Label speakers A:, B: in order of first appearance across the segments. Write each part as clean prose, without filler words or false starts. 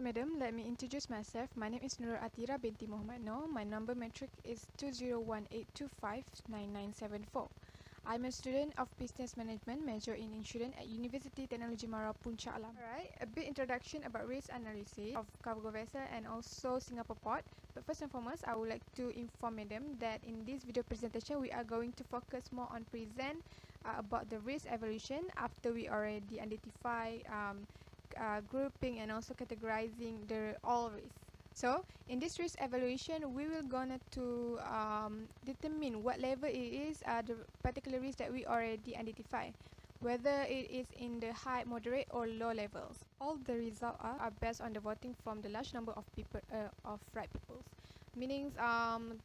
A: madam, let me introduce myself. My name is NURUL Binti Mohd. My number metric is 2018259974. I'm a student of Business Management, major in Insurance at University Technology Mara Puncak Alam. Alright, a bit introduction about risk analysis of cargo vessel and also Singapore port. But first and foremost, I would like to inform madam that in this video presentation, we are going to focus more on present about the risk evaluation after we already identify grouping and also categorizing the all risks. So in this risk evaluation, we will gonna to determine what level it is the particular risk that we already identify, whether it is in the high, moderate or low levels. All the results are based on the voting from the large number of people of right peoples, meaning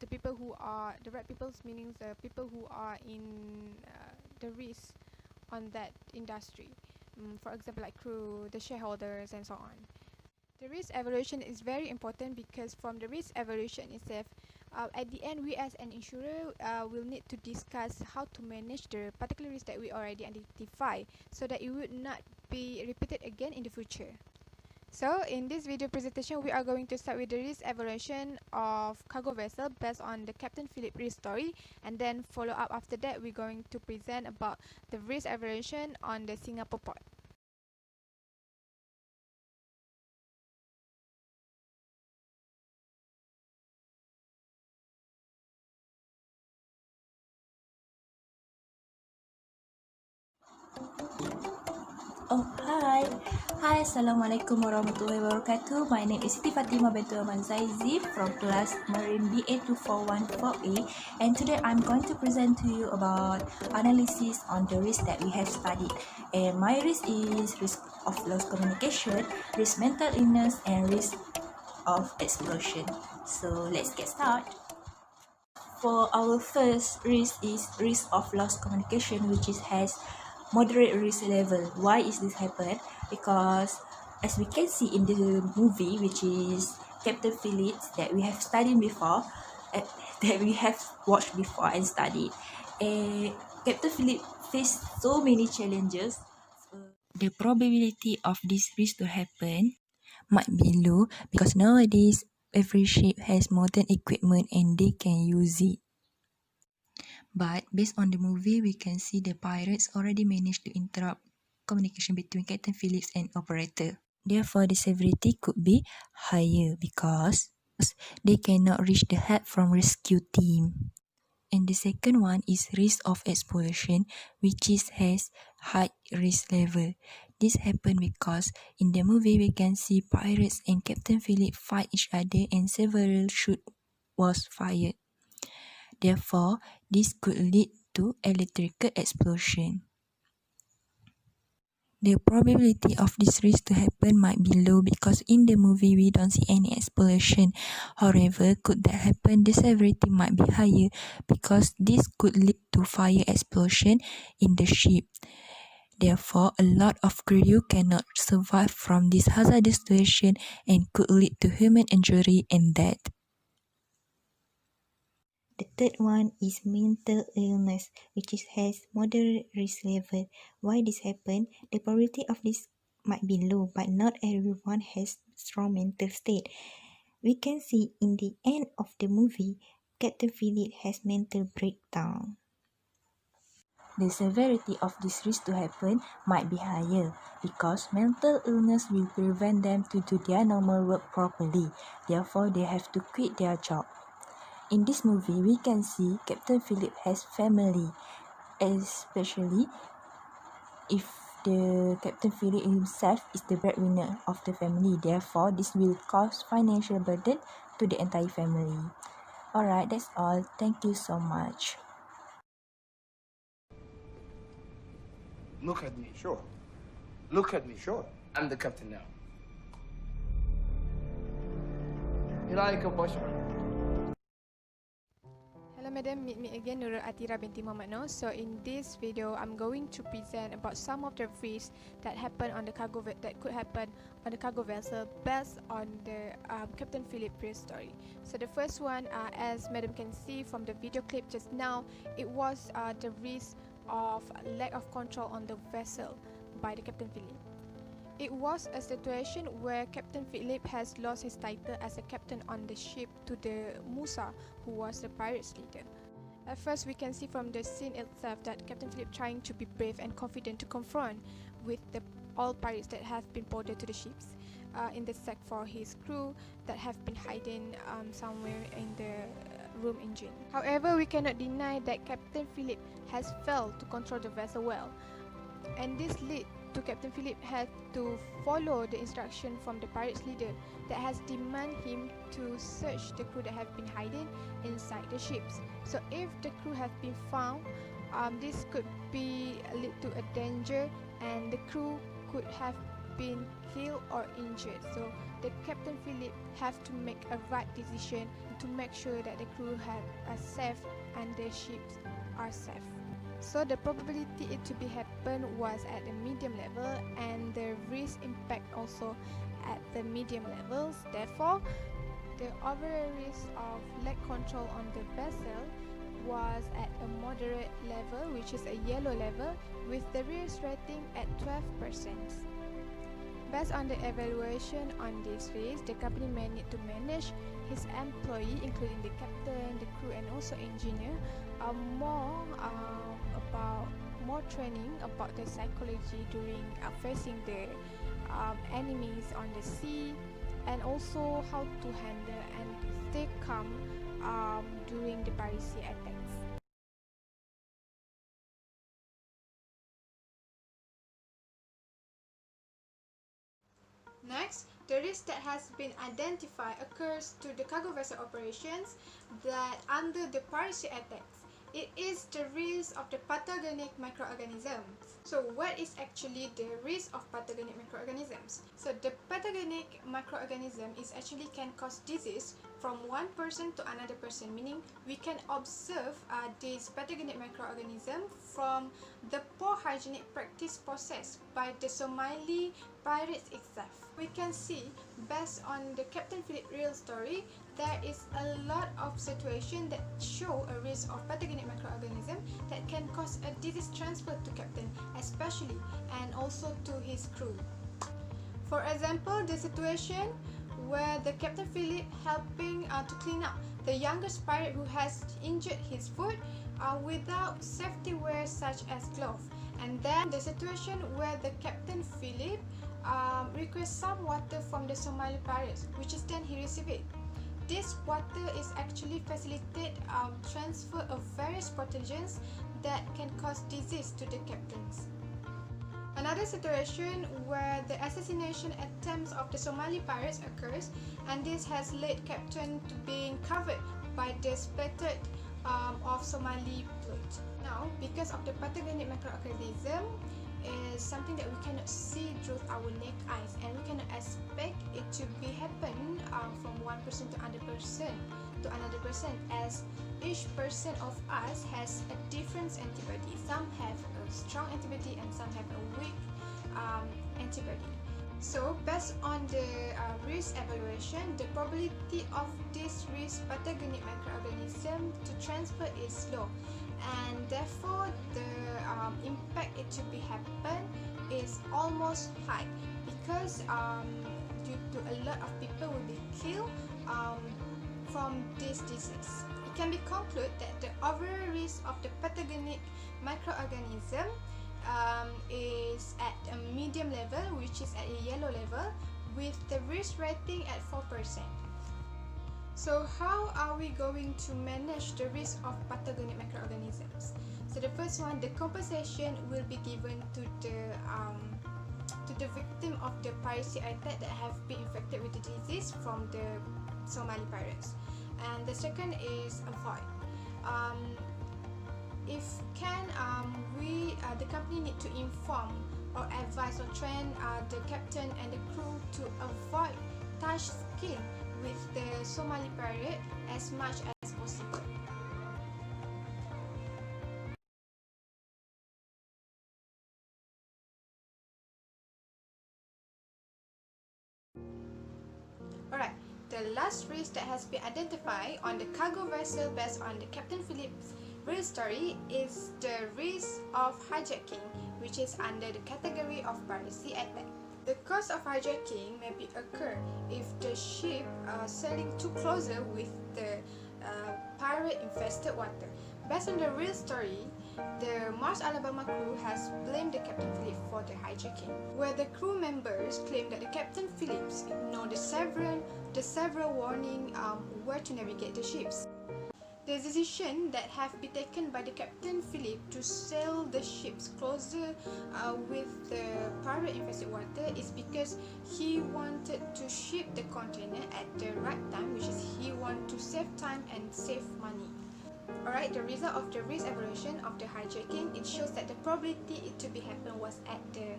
A: the people who are the right peoples, meaning the people who are in the risk on that industry. For example, like crew, the shareholders, and so on. The risk evaluation is very important because from the risk evaluation itself, at the end, we as an insurer will need to discuss how to manage the particular risk that we already identify so that it would not be repeated again in the future. So in this video presentation, we are going to start with the risk evaluation of cargo vessel based on the Captain Philip risk story, and then follow up after that we're going to present about the risk evaluation on the Singapore port.
B: Oh, hi, Assalamualaikum warahmatullahi wabarakatuh. My name is Siti Fatimah binti ZAIZI from class Marine BA2414A, and today I'm going to present to you about analysis on the risk that we have studied. And my risk is risk of lost communication, risk mental illness, and risk of explosion. So let's get started. For our first risk is risk of lost communication, which has moderate risk level. Why is this happen? Because as we can see in the movie, which is Captain Phillips, that we have studied before, that we have watched before and studied, Captain Phillips faced so many challenges. The probability of this risk to happen might be low because nowadays every ship has modern equipment and they can use it. But based on the movie, we can see the pirates already managed to interrupt communication between Captain Phillips and operator. Therefore, the severity could be higher because they cannot reach the help from rescue team. And the second one is risk of explosion, which has high risk level. This happened because in the movie we can see pirates and Captain Phillips fight each other and several shots was fired. Therefore, this could lead to electrical explosion. The probability of this risk to happen might be low because in the movie we don't see any explosion. However, could that happen, the severity might be higher because this could lead to fire explosion in the ship. Therefore, a lot of crew cannot survive from this hazardous situation and could lead to human injury and death. The third one is mental illness, which has moderate risk level. Why this happen? The probability of this might be low, but not everyone has strong mental state. We can see in the end of the movie, Captain Philip has mental breakdown. The severity of this risk to happen might be higher because mental illness will prevent them to do their normal work properly. Therefore, they have to quit their job. In this movie, we can see Captain Philip has family, especially if the Captain Philip himself is the breadwinner of the family. Therefore, this will cause financial burden to the entire family. Alright, that's all. Thank you so much.
C: Look at me, sure. Look at me, sure. I'm the captain now.
A: Hello madam, meet me again, NURUL Binti Mohd. So in this video, I'm going to present about some of the risks that happen on the cargo that could happen on the cargo vessel based on the Captain Philip risk story. So the first one, as madam can see from the video clip just now, it was the risk of lack of control on the vessel by the Captain Philip. It was a situation where Captain Philip has lost his title as a captain on the ship to the Musa, who was the pirates' leader. At first, we can see from the scene itself that Captain Philip trying to be brave and confident to confront with all pirates that have been boarded to the ships in the search for his crew that have been hiding somewhere in the room engine. However, we cannot deny that Captain Philip has failed to control the vessel well, and this led to Captain Philip had to follow the instruction from the pirates leader that has demanded him to search the crew that have been hiding inside the ships. So if the crew have been found, this could be lead to a danger, and the crew could have been killed or injured. So the Captain Philip have to make a right decision to make sure that the crew are safe and the ships are safe. So the probability it to be happen was at the medium level, and the risk impact also at the medium levels. Therefore, the overall risk of lack control on the vessel was at a moderate level, which is a yellow level, with the risk rating at 12%. Based on the evaluation on this risk, the company may need to manage his employee, including the captain, the crew, and also engineer, more training about the psychology during facing the enemies on the sea, and also how to handle and stay calm during the piracy attacks. Next, the risk that has been identified occurs to the cargo vessel operations that under the piracy attacks. It is the risk of the pathogenic microorganisms. So what is actually the risk of pathogenic microorganisms? So the pathogenic microorganism is actually can cause disease from one person to another person, meaning we can observe this pathogenic microorganism from the poor hygienic practice process by the Somali pirates itself. We can see, based on the Captain Philip real story, there is a lot of situations that show a risk of pathogenic microorganism that can cause a disease transfer to captain, especially, and also to his crew. For example, the situation where the Captain Philip helping to clean up the youngest pirate who has injured his foot without safety wear such as gloves, and then the situation where the Captain Philip requests some water from the Somali pirates, which is then he receives it. This water is actually facilitate transfer of various pathogens that can cause disease to the captains. Another situation where the assassination attempts of the Somali pirates occurs, and this has led captain to being covered by the splattered of Somali blood. Now, because of the pathogenic microorganism is something that we cannot see through our naked eyes, and we cannot expect it to be happen from one person to another person, as each person of us has a different antibody. Some have a strong antibody and some have a weak antibody. So based on the risk evaluation, the probability of this risk pathogenic microorganism to transfer is low, and therefore the impact it to be happen is almost high, because due to a lot of people will be killed from this disease. It can be concluded that the overall risk of the pathogenic microorganism is at a medium level, which is at a yellow level, with the risk rating at 4%. So how are we going to manage the risk of pathogenic microorganisms? So the first one, the compensation will be given to the victim of the piracy attack that have been infected with the disease from the Somali pirates. And the second is avoid. If can, the company need to inform or advise or train the captain and the crew to avoid touch skin with the Somali pirate as much as possible. Alright, the last risk that has been identified on the cargo vessel based on the Captain Philip's real story is the risk of hijacking, which is under the category of piracy attack. The cause of hijacking may be occur if the ship are sailing too closer with the pirate-infested water. Based on the real story, the Mars Alabama crew has blamed the Captain Phillips for the hijacking, where the crew members claim that the Captain Phillips ignored the several warning where to navigate the ships. The decision that have been taken by the Captain Philip to sail the ships closer with the pirate-infested water is because he wanted to ship the container at the right time, which is he wanted to save time and save money. Alright, the result of the risk evaluation of the hijacking, it shows that the probability it to be happen was at the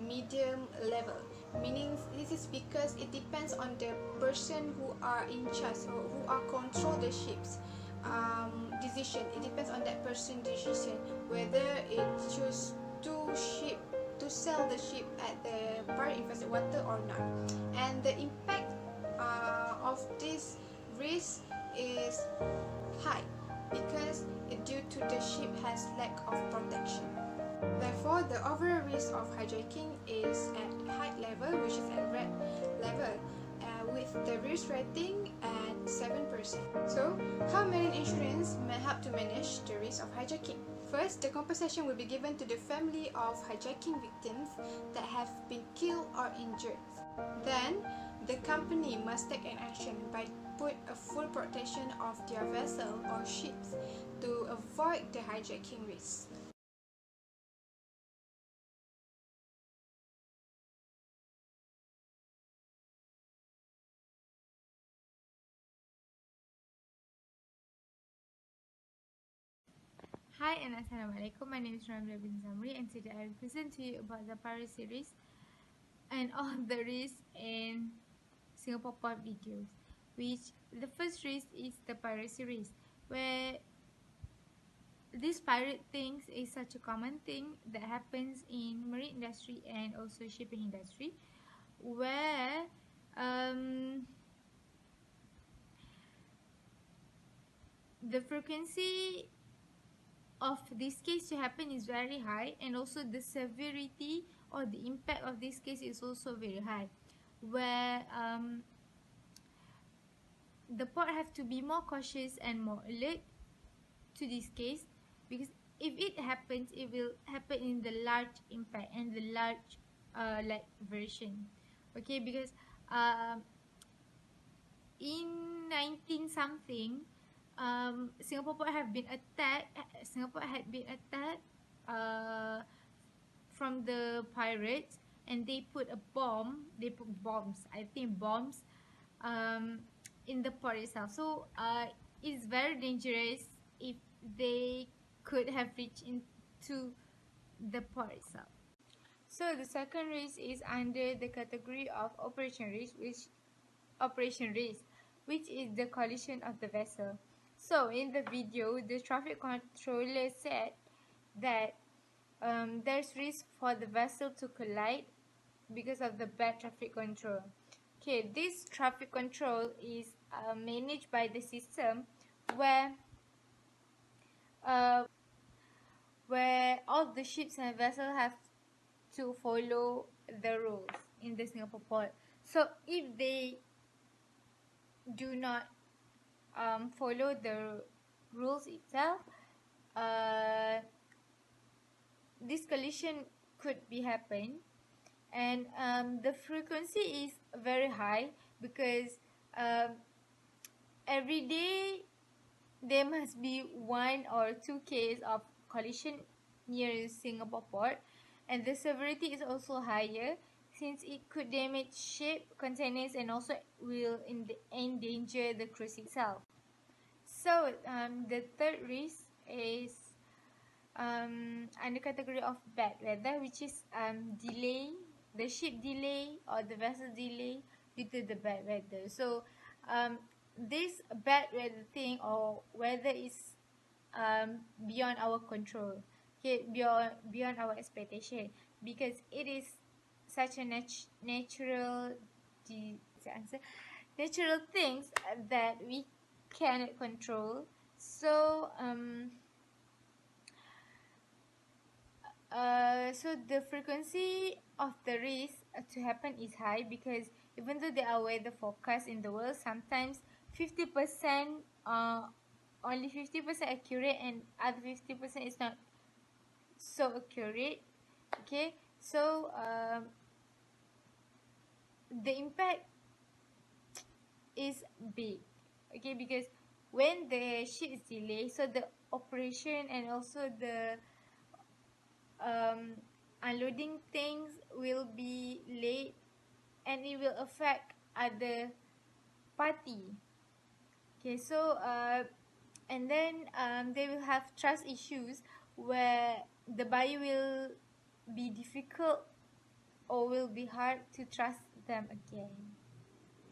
A: medium level, meaning this is because it depends on the person who are in charge or who are control the ships. Decision. It depends on that person's decision whether it choose to sell the ship at the pirate-infested water or not. And the impact of this risk is high because due to the ship has lack of protection. Therefore, the overall risk of hijacking is at high level, which is at red level, with the risk rating at 7%. So, how marine insurance may help to manage the risk of hijacking? First, the compensation will be given to the family of hijacking victims that have been killed or injured. Then, the company must take an action by put a full protection of their vessel or ships to avoid the hijacking risk.
D: Hi and Assalamualaikum. My name is NABILAH bin ZAMRI, and today I will present to you about the pirate series and all the risks in Singapore port videos. Which the first risk is the pirate series, where this pirate things is such a common thing that happens in marine industry and also shipping industry, where the frequency of this case to happen is very high, and also the severity or the impact of this case is also very high, where the port have to be more cautious and more alert to this case, because if it happens, it will happen in the large impact and the large like version. Okay, because in 19 something, Singapore port have been attacked. Singapore had been attacked from the pirates, and they put a bomb. They put bombs. I think bombs in the port itself. So it's very dangerous if they could have reached into the port itself. So the second risk is under the category of operation risk, which is the collision of the vessel. So in the video, the traffic controller said that there's risk for the vessel to collide because of the bad traffic control. Okay, this traffic control is managed by the system where all the ships and vessels have to follow the rules in the Singapore port. So if they do not follow the rules itself, this collision could be happen, and the frequency is very high because every day there must be 1 or 2 cases of collision near Singapore port, and the severity is also higher since it could damage ship, containers, and also will endanger the cruise itself. So the third risk is under category of bad weather, which is delay, the ship delay or the vessel delay due to the bad weather. So this bad weather thing or weather is beyond our control, okay, beyond our expectation, because it is such a natural things that we cannot control. So so the frequency of the risk to happen is high, because even though there are weather forecasts in the world, sometimes 50% only 50% accurate, and other 50% is not so accurate. Okay, so the impact is big. Okay, because when the ship is delayed, so the operation and also the unloading things will be late, and it will affect other party. Okay, so and then they will have trust issues, where the buyer will be difficult or will be hard to trust them again.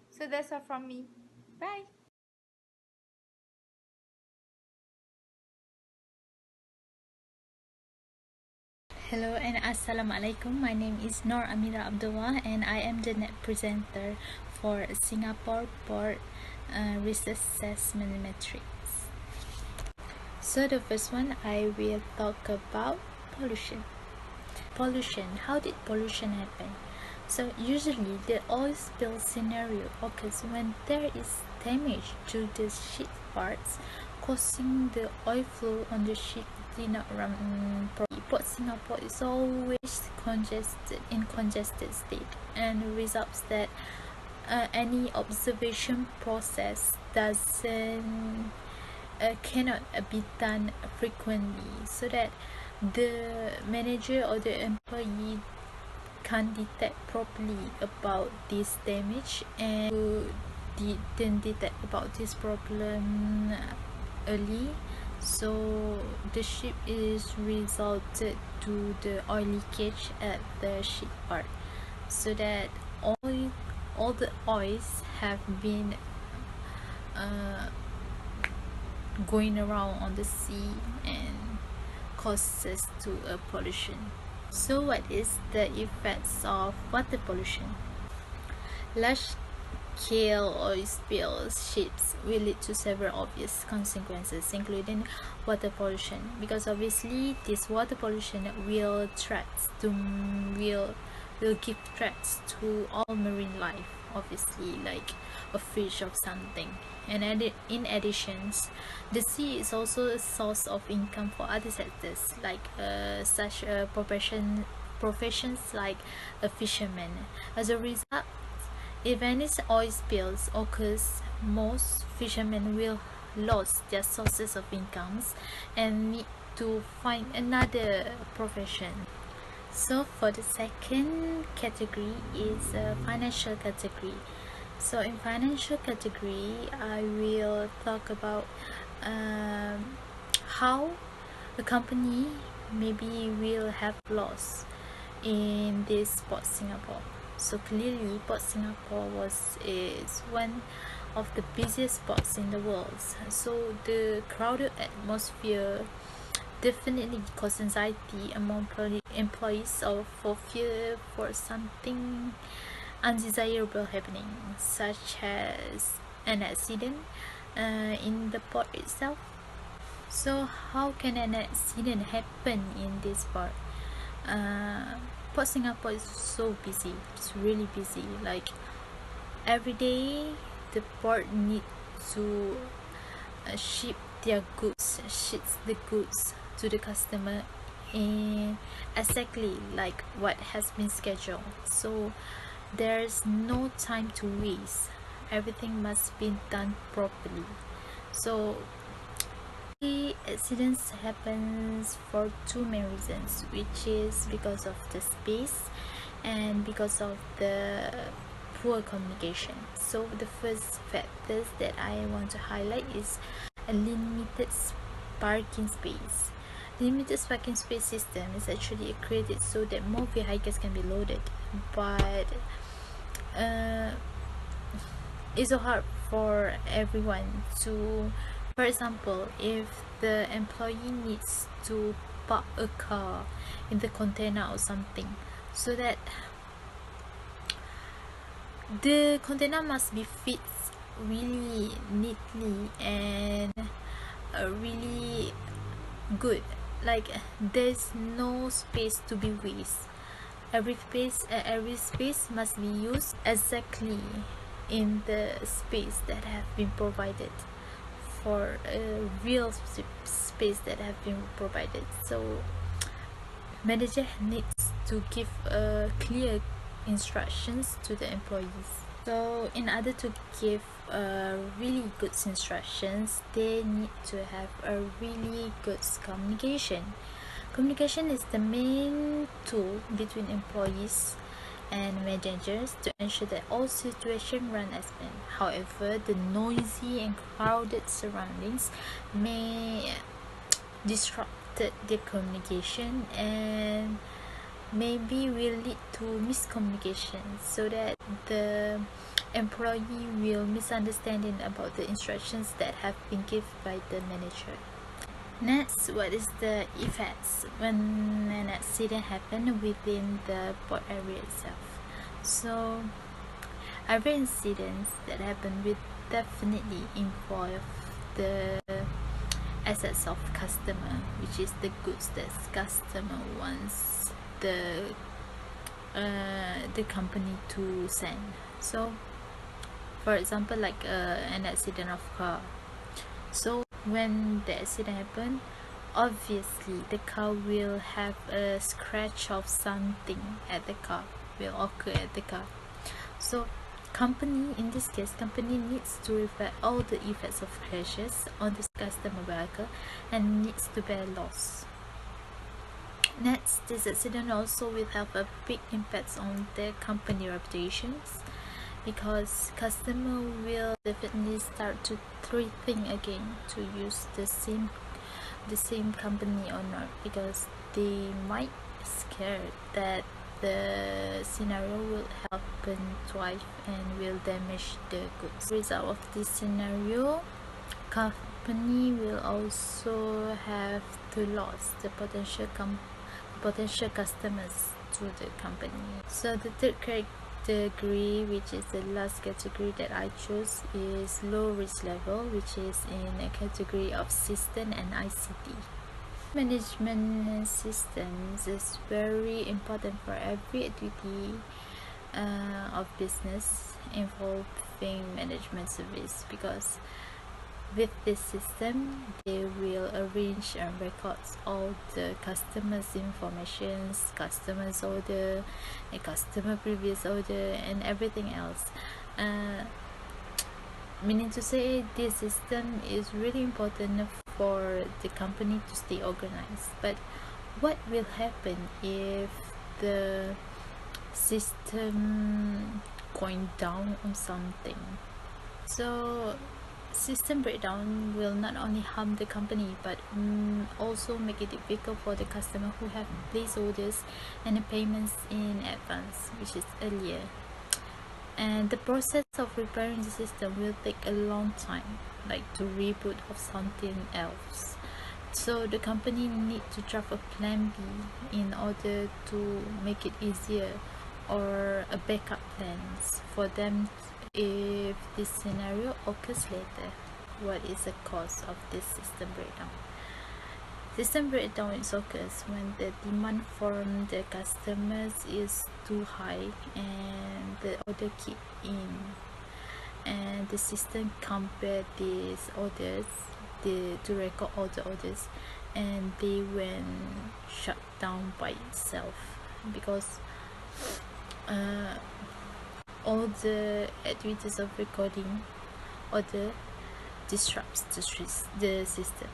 D: So that's all from me. Bye.
E: Hello and Assalamualaikum. My name is AMIRA ABDULLAH, and I am the net presenter for Singapore Port Risk Assessment Metrics. So the first one, I will talk about pollution. How did pollution happen? So usually the oil spill scenario occurs when there is damage to the ship parts, causing the oil flow on the ship did not run properly. Port Singapore is always congested state, and results that any observation process cannot be done frequently, so that the manager or the employee can't detect properly about this damage, and didn't detect about this problem early, so the ship is resulted to the oil leakage at the ship part, so that all the oils have been going around on the sea and causes to a pollution. So what is the effects of water pollution? Large scale oil spills ships will lead to several obvious consequences, including water pollution, because obviously this water pollution will give threats to all marine life, obviously, like a fish or something. And in addition, the sea is also a source of income for other sectors, like such professions like a fisherman. As a result, if any oil spills occurs, most fishermen will lose their sources of incomes and need to find another profession. So for the second category is a financial category. So in financial category, I will talk about how a company maybe will have loss in this Port Singapore. So clearly, Port Singapore is one of the busiest ports in the world. So the crowded atmosphere definitely cause anxiety among employees, or for fear for something undesirable happening, such as an accident in the port itself. So how can an accident happen in this port? Port Singapore is so busy. It's really busy. Like every day, the port need to ship the goods to the customer in exactly like what has been scheduled. So there's no time to waste. Everything must be done properly. So the accidents happens for two main reasons, which is because of the space and because of the poor communication. So the first factors that I want to highlight is a limited parking space. Limited parking space system is actually created so that more vehicles can be loaded, but it's so hard for everyone to, for example, if the employee needs to park a car in the container or something, so that the container must be fit really neatly and really good, like there's no space to be waste. every space must be used exactly in the space that have been provided for a real space that have been provided. So manager needs to give clear instructions to the employees. So in order to give really good instructions, they need to have a really good communication. Communication is the main tool between employees and managers to ensure that all situations run as planned. However, the noisy and crowded surroundings may disrupt the communication and maybe will lead to miscommunication, so that the employee will misunderstanding about the instructions that have been given by the manager. Next, what is the effects when an accident happen within the port area itself? So every incidents that happen will definitely involve the assets of customer, which is the goods that customer wants the company to send. So for example, like an accident of car. So when the accident happen, obviously the car will have a scratch of something at the car will occur at the car. So company, in this case, company needs to reflect all the effects of crashes on the customer vehicle and needs to bear loss. Next, this accident also will have a big impact on the company reputations, because customer will definitely start to rethink again to use the same company or not, because they might scared that the scenario will happen twice and will damage the goods. Result of this scenario, company will also have to lose the potential customers to the company. So the third category, which is the last category that I chose, is low risk level, which is in a category of system and ICT. Management systems is very important for every activity of business involving management service, because with this system they will arrange and record all the customers' informations, customers order, a customer previous order, and everything else. Meaning to say, this system is really important for the company to stay organized. But what will happen if the system going down on something? So system breakdown will not only harm the company, but also make it difficult for the customer who have placed orders and the payments in advance, which is earlier. And the process of repairing the system will take a long time, like to reboot of something else. So the company need to draft a plan B in order to make it easier, or a backup plans for them if this scenario occurs later. What is the cause of this system breakdown? System breakdown occurs when the demand from the customers is too high and the order keep in, and the system compare these orders to record all the orders, and they went shut down by itself, because all the activities of recording order disrupts the system.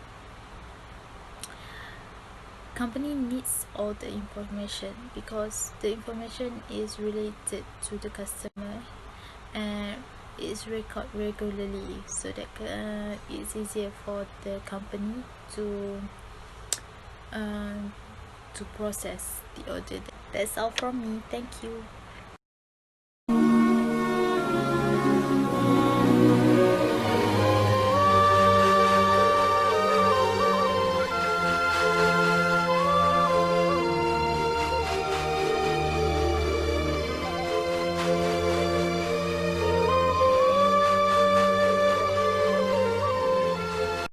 E: Company needs all the information, because the information is related to the customer and is recorded regularly, so that it's easier for the company to process the order. That's all from me. Thank you.